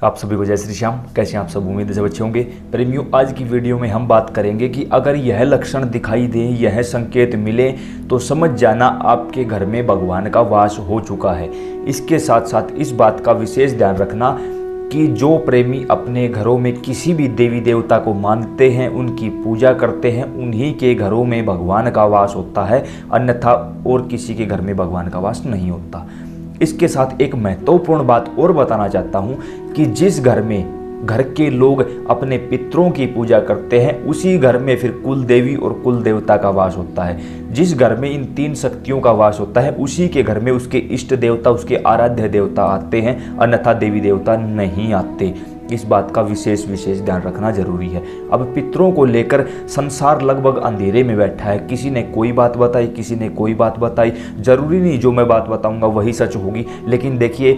आप सभी को जय श्री श्याम। कैसे हैं आप सब? उम्मीद से अच्छे होंगे। प्रेमियों, आज की वीडियो में हम बात करेंगे कि अगर यह लक्षण दिखाई दे, यह संकेत मिले, तो समझ जाना आपके घर में भगवान का वास हो चुका है। इसके साथ साथ इस बात का विशेष ध्यान रखना कि जो प्रेमी अपने घरों में किसी भी देवी देवता को मानते हैं, उनकी पूजा करते हैं, उन्हीं के घरों में भगवान का वास होता है, अन्यथा और किसी के घर में भगवान का वास नहीं होता। इसके साथ एक महत्वपूर्ण बात और बताना चाहता हूं कि जिस घर में घर के लोग अपने पितरों की पूजा करते हैं, उसी घर में फिर कुल देवी और कुल देवता का वास होता है। जिस घर में इन तीन शक्तियों का वास होता है, उसी के घर में उसके इष्ट देवता, उसके आराध्य देवता आते हैं, अन्यथा देवी देवता नहीं आते। इस बात का विशेष ध्यान रखना जरूरी है। अब पितरों को लेकर संसार लगभग अंधेरे में बैठा है। किसी ने कोई बात बताई, किसी ने कोई बात बताई। जरूरी नहीं जो मैं बात बताऊंगा वही सच होगी, लेकिन देखिए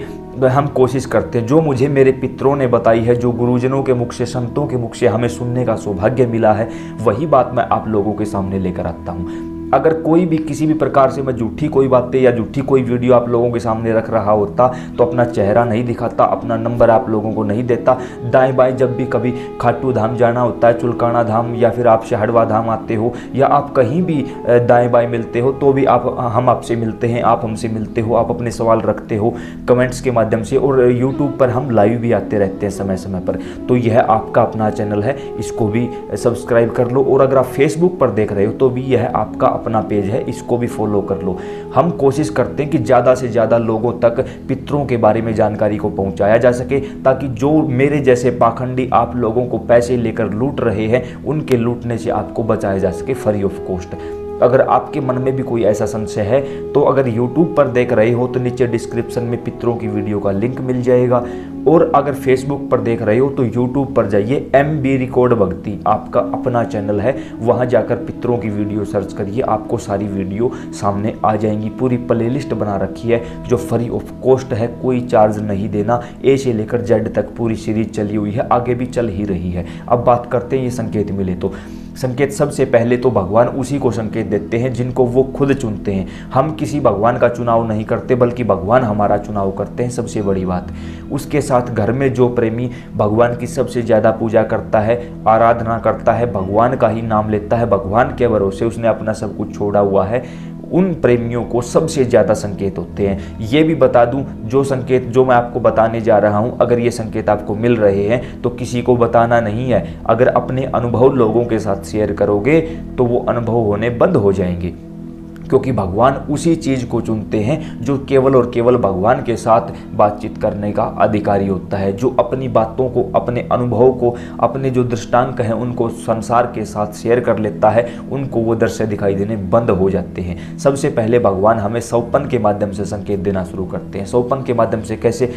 हम कोशिश करते हैं, जो मुझे मेरे पितरों ने बताई है, जो गुरुजनों के मुख से, संतों के मुख से हमें सुनने का सौभाग्य मिला है, वही बात मैं आप लोगों के सामने लेकर आता हूँ। अगर कोई भी किसी भी प्रकार से मैं झूठी कोई बातें या झूठी कोई वीडियो आप लोगों के सामने रख रहा होता तो अपना चेहरा नहीं दिखाता, अपना नंबर आप लोगों को नहीं देता। दाएं बाएं जब भी कभी खाटू धाम जाना होता है, चुलकाना धाम, या फिर आप शहडवा धाम आते हो, या आप कहीं भी दाएं बाएं मिलते हो, तो भी हम आपसे मिलते हैं, आप हमसे मिलते हो, आप अपने सवाल रखते हो कमेंट्स के माध्यम से, और यूट्यूब पर हम लाइव भी आते रहते हैं समय समय पर। तो यह आपका अपना चैनल है, इसको भी सब्सक्राइब कर लो। और अगर आप फेसबुक पर देख रहे हो तो भी यह आपका अपना पेज है, इसको भी फॉलो कर लो। हम कोशिश करते हैं कि ज़्यादा से ज़्यादा लोगों तक पितरों के बारे में जानकारी को पहुंचाया जा सके, ताकि जो मेरे जैसे पाखंडी आप लोगों को पैसे लेकर लूट रहे हैं, उनके लूटने से आपको बचाया जा सके फ्री ऑफ कॉस्ट। अगर आपके मन में भी कोई ऐसा संशय है तो अगर YouTube पर देख रहे हो तो नीचे डिस्क्रिप्शन में पितरों की वीडियो का लिंक मिल जाएगा, और अगर फेसबुक पर देख रहे हो तो YouTube पर जाइए, MB रिकॉर्ड भक्ति आपका अपना चैनल है, वहां जाकर पितरों की वीडियो सर्च करिए, आपको सारी वीडियो सामने आ जाएंगी। पूरी प्लेलिस्ट बना रखी है जो फ्री ऑफ कॉस्ट है, कोई चार्ज नहीं देना। A से लेकर Z तक पूरी सीरीज चली हुई है, आगे भी चल ही रही है। अब बात करते हैं ये संकेत मिले तो। संकेत सबसे पहले तो भगवान उसी को संकेत देते हैं जिनको वो खुद चुनते हैं। हम किसी भगवान का चुनाव नहीं करते, बल्कि भगवान हमारा चुनाव करते हैं, सबसे बड़ी बात। उसके साथ घर में जो प्रेमी भगवान की सबसे ज़्यादा पूजा करता है, आराधना करता है, भगवान का ही नाम लेता है, भगवान के भरोसे उसने अपना सब कुछ छोड़ा हुआ है, उन प्रेमियों को सबसे ज़्यादा संकेत होते हैं। ये भी बता दूं, जो संकेत जो मैं आपको बताने जा रहा हूं, अगर ये संकेत आपको मिल रहे हैं तो किसी को बताना नहीं है। अगर अपने अनुभव लोगों के साथ शेयर करोगे तो वो अनुभव होने बंद हो जाएंगे, क्योंकि भगवान उसी चीज़ को चुनते हैं जो केवल और केवल भगवान के साथ बातचीत करने का अधिकारी होता है, जो अपनी बातों को, अपने अनुभव को, अपने जो दृष्टांत हैं उनको संसार के साथ शेयर कर लेता है, उनको वो दृश्य दिखाई देने बंद हो जाते हैं। सबसे पहले भगवान हमें सौपन के माध्यम से संकेत देना शुरू करते हैं। सौपन के माध्यम से कैसे?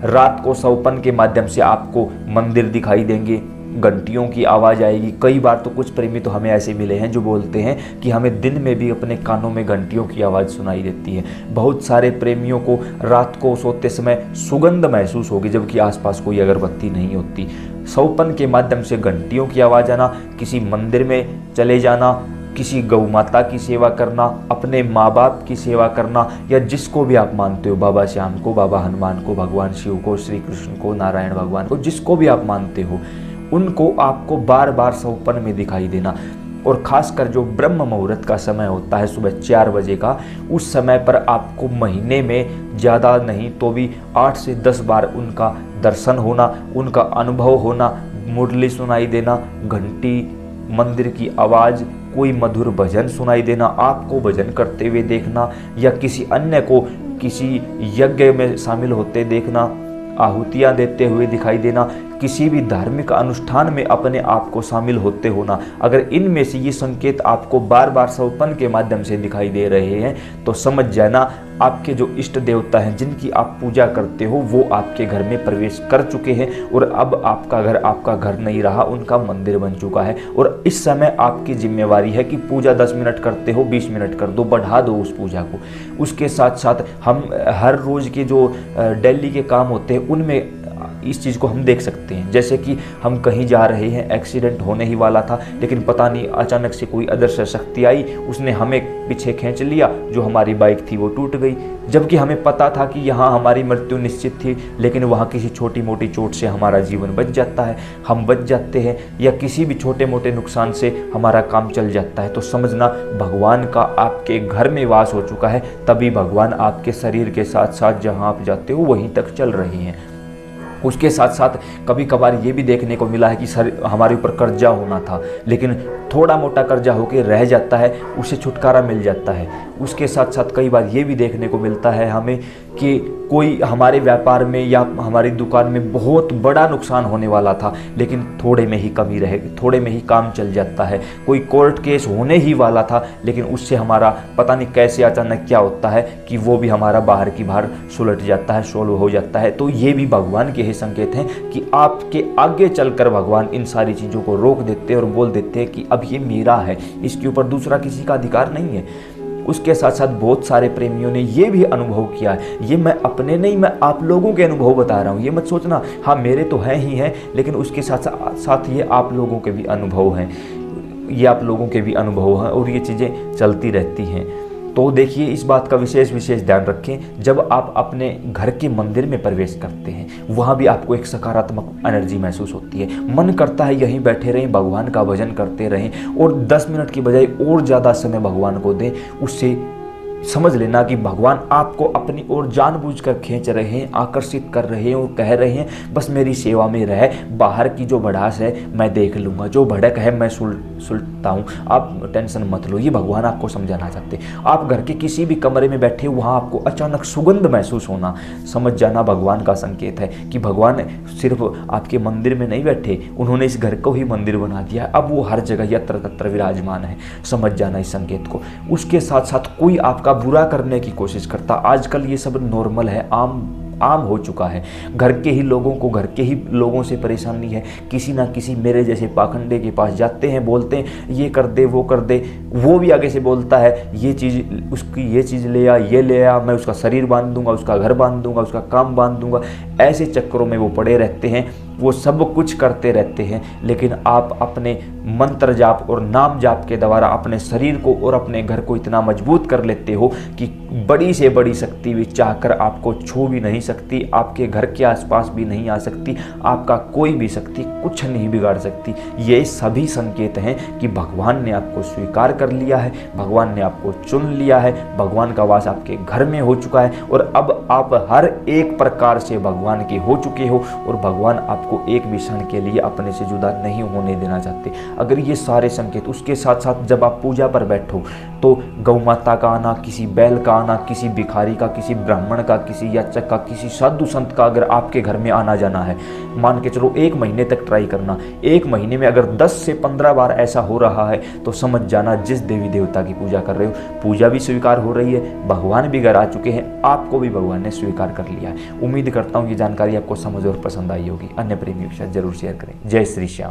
रात को सौपन के माध्यम से आपको मंदिर दिखाई देंगे, घंटियों की आवाज़ आएगी। कई बार तो कुछ प्रेमी तो हमें ऐसे मिले हैं जो बोलते हैं कि हमें दिन में भी अपने कानों में घंटियों की आवाज़ सुनाई देती है। बहुत सारे प्रेमियों को रात को सोते समय सुगंध महसूस होगी, जबकि आसपास कोई अगरबत्ती नहीं होती। सौपन के माध्यम से घंटियों की आवाज़ आना, किसी मंदिर में चले जाना, किसी गौ माता की सेवा करना, अपने माँ बाप की सेवा करना, या जिसको भी आप मानते हो, बाबा श्याम को, बाबा हनुमान को, भगवान शिव को, श्री कृष्ण को, नारायण भगवान को, जिसको भी आप मानते हो, उनको आपको बार बार सौपन में दिखाई देना। और खासकर जो ब्रह्म मुहूर्त का समय होता है सुबह 4 बजे का, उस समय पर आपको महीने में ज़्यादा नहीं तो भी 8 से 10 बार उनका दर्शन होना, उनका अनुभव होना, मुरली सुनाई देना, घंटी, मंदिर की आवाज़, कोई मधुर भजन सुनाई देना, आपको भजन करते हुए देखना, या किसी अन्य को किसी यज्ञ में शामिल होते देखना, आहुतियाँ देते हुए दिखाई देना, किसी भी धार्मिक अनुष्ठान में अपने आप को शामिल होते होना। अगर इनमें से ये संकेत आपको बार बार सौपन के माध्यम से दिखाई दे रहे हैं तो समझ जाना आपके जो इष्ट देवता हैं, जिनकी आप पूजा करते हो, वो आपके घर में प्रवेश कर चुके हैं, और अब आपका घर नहीं रहा, उनका मंदिर बन चुका है। और इस समय आपकी जिम्मेवारी है कि पूजा 10 मिनट करते हो, 20 मिनट कर दो, बढ़ा दो उस पूजा को। उसके साथ साथ हम हर रोज़ के जो डेली के काम होते हैं उनमें इस चीज़ को हम देख सकते हैं। जैसे कि हम कहीं जा रहे हैं, एक्सीडेंट होने ही वाला था, लेकिन पता नहीं अचानक से कोई अदृश्य शक्ति आई, उसने हमें पीछे खींच लिया, जो हमारी बाइक थी वो टूट गई। जबकि हमें पता था कि यहाँ हमारी मृत्यु निश्चित थी, लेकिन वहाँ किसी छोटी मोटी चोट से हमारा जीवन बच जाता है, हम बच जाते हैं, या किसी भी छोटे मोटे नुकसान से हमारा काम चल जाता है। तो समझना भगवान का आपके घर में वास हो चुका है, तभी भगवान आपके शरीर के साथ साथ जहाँ आप जाते हो वहीं तक चल रहे हैं। उसके साथ साथ कभी कभार ये भी देखने को मिला है कि सर हमारे ऊपर कर्जा होना था, लेकिन थोड़ा मोटा कर्जा होकर रह जाता है, उससे छुटकारा मिल जाता है। उसके साथ साथ कई बार ये भी देखने को मिलता है हमें कि कोई हमारे व्यापार में या हमारी दुकान में बहुत बड़ा नुकसान होने वाला था, लेकिन थोड़े में ही कमी रहे, थोड़े में ही काम चल जाता है। कोई कोर्ट केस होने ही वाला था, लेकिन उससे हमारा पता नहीं कैसे अचानक क्या होता है कि वो भी हमारा बाहर की बाहर सुलट जाता है, सोल्व हो जाता है। तो ये भी भगवान के ही संकेत हैं कि आपके आगे चलकर भगवान इन सारी चीज़ों को रोक देते हैं और बोल देते हैं कि अब ये मेरा है, इसके ऊपर दूसरा किसी का अधिकार नहीं है। उसके साथ साथ बहुत सारे प्रेमियों ने ये भी अनुभव किया है, ये मैं अपने नहीं, मैं आप लोगों के अनुभव बता रहा हूँ। ये मत सोचना हाँ मेरे तो हैं ही हैं, लेकिन उसके साथ साथ ये आप लोगों के भी अनुभव हैं, ये आप लोगों के भी अनुभव हैं, और ये चीज़ें चलती रहती हैं। तो देखिए इस बात का विशेष ध्यान रखें, जब आप अपने घर के मंदिर में प्रवेश करते हैं, वहाँ भी आपको एक सकारात्मक एनर्जी महसूस होती है। मन करता है यहीं बैठे रहें, भगवान का भजन करते रहें, और 10 मिनट की बजाय और ज़्यादा समय भगवान को दें। उससे समझ लेना कि भगवान आपको अपनी ओर जानबूझकर खींच रहे हैं, आकर्षित कर रहे हैं और कह रहे हैं बस मेरी सेवा में रह, बाहर की जो भड़ास है मैं देख लूँगा, जो भड़क है मैं सुलझता हूँ, आप टेंशन मत लो। ये भगवान आपको समझाना चाहते हैं। आप घर के किसी भी कमरे में बैठे, वहाँ आपको अचानक सुगंध महसूस होना, समझ जाना भगवान का संकेत है कि भगवान सिर्फ आपके मंदिर में नहीं बैठे, उन्होंने इस घर को ही मंदिर बना दिया, अब वो हर जगह यत्र तत्र विराजमान है। समझ जाना इस संकेत को। उसके साथ साथ कोई आपका बुरा करने की कोशिश करता, आजकल ये सब नॉर्मल है, आम हो चुका है। घर के ही लोगों को घर के ही लोगों से परेशानी है, किसी ना किसी मेरे जैसे पाखंडे के पास जाते हैं, बोलते हैं ये कर दे वो कर दे, वो भी आगे से बोलता है ये चीज़ उसकी, ये चीज़ ले आ, ये ले आ, मैं उसका शरीर बांध दूंगा, उसका घर बांध दूंगा, उसका काम बांध दूंगा। ऐसे चक्करों में वो पड़े रहते हैं, वो सब कुछ करते रहते हैं, लेकिन आप अपने मंत्र जाप और नाम जाप के द्वारा अपने शरीर को और अपने घर को इतना मजबूत कर लेते हो कि बड़ी से बड़ी शक्ति भी चाहकर आपको छू भी नहीं सकती, आपके घर के आसपास भी नहीं आ सकती, आपका कोई भी शक्ति कुछ नहीं बिगाड़ सकती। ये सभी संकेत हैं कि भगवान ने आपको स्वीकार कर लिया है, भगवान ने आपको चुन लिया है, भगवान का वास आपके घर में हो चुका है, और अब आप हर एक प्रकार से भगवान के हो चुके हो, और भगवान आपको एक भी क्षण के लिए अपने से जुदा नहीं होने देना चाहते। अगर ये सारे संकेत, उसके साथ साथ जब आप पूजा पर बैठो तो गौ माता का आना, किसी बैल का आना, किसी भिखारी का, किसी ब्राह्मण का, किसी याचक का, किसी साधु संत का अगर आपके घर में आना जाना है, मान के चलो 1 महीने तक ट्राई करना। 1 महीने में अगर 10 से 15 बार ऐसा हो रहा है तो समझ जाना जिस देवी देवता की पूजा कर रहे हो, पूजा भी स्वीकार हो रही है, भगवान भी घर आ चुके हैं, आपको भी भगवान ने स्वीकार कर लिया है। उम्मीद करता हूँ ये जानकारी आपको समझ और पसंद आई होगी। अन्य प्रेमियों के साथ जरूर शेयर करें। जय श्री श्याम।